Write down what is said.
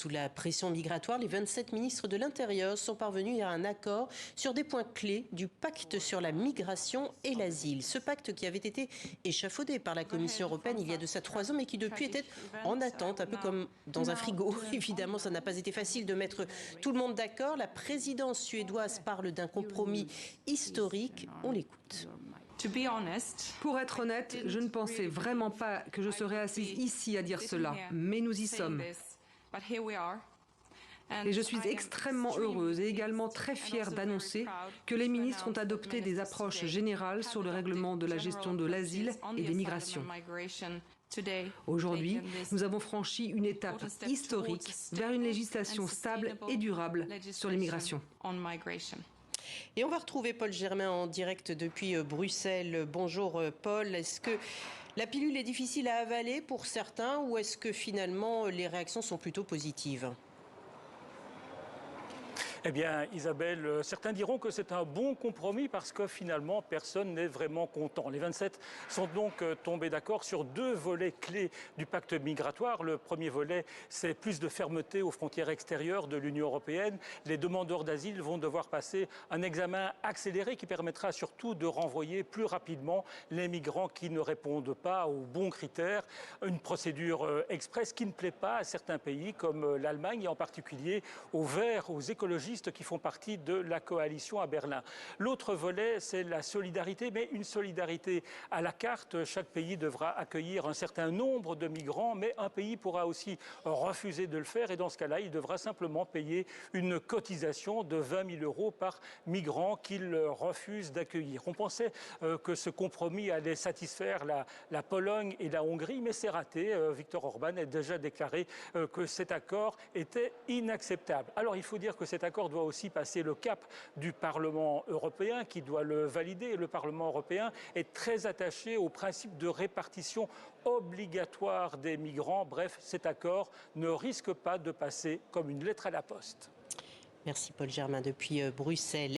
Sous la pression migratoire, les 27 ministres de l'Intérieur sont parvenus à un accord sur des points clés du pacte sur la migration et l'asile. Ce pacte qui avait été échafaudé par la Commission européenne il y a de ça 3 ans, mais qui depuis était en attente, un peu comme dans un frigo. Évidemment, ça n'a pas été facile de mettre tout le monde d'accord. La présidence suédoise parle d'un compromis historique. On l'écoute. Pour être honnête, je ne pensais vraiment pas que je serais assise ici à dire cela, mais nous y sommes. Et je suis extrêmement heureuse et également très fière d'annoncer que les ministres ont adopté des approches générales sur le règlement de la gestion de l'asile et des migrations. Aujourd'hui, nous avons franchi une étape historique vers une législation stable et durable sur l'immigration. Et on va retrouver Paul Germain en direct depuis Bruxelles. Bonjour Paul, est-ce que la pilule est difficile à avaler pour certains ou est-ce que finalement les réactions sont plutôt positives ? Eh bien, Isabelle, certains diront que c'est un bon compromis parce que finalement, personne n'est vraiment content. Les 27 sont donc tombés d'accord sur 2 volets clés du pacte migratoire. Le premier volet, c'est plus de fermeté aux frontières extérieures de l'Union européenne. Les demandeurs d'asile vont devoir passer un examen accéléré qui permettra surtout de renvoyer plus rapidement les migrants qui ne répondent pas aux bons critères. Une procédure express qui ne plaît pas à certains pays comme l'Allemagne et en particulier aux Verts, aux écologistes qui font partie de la coalition à Berlin. L'autre volet, c'est la solidarité, mais une solidarité à la carte. Chaque pays devra accueillir un certain nombre de migrants, mais un pays pourra aussi refuser de le faire et dans ce cas-là, il devra simplement payer une cotisation de 20 000 € par migrant qu'il refuse d'accueillir. On pensait que ce compromis allait satisfaire la Pologne et la Hongrie, mais c'est raté. Viktor Orban a déjà déclaré que cet accord était inacceptable. Alors il faut dire que cet accord doit aussi passer le cap du Parlement européen qui doit le valider. Le Parlement européen est très attaché au principe de répartition obligatoire des migrants. Bref, cet accord ne risque pas de passer comme une lettre à la poste. Merci Paul Germain depuis Bruxelles.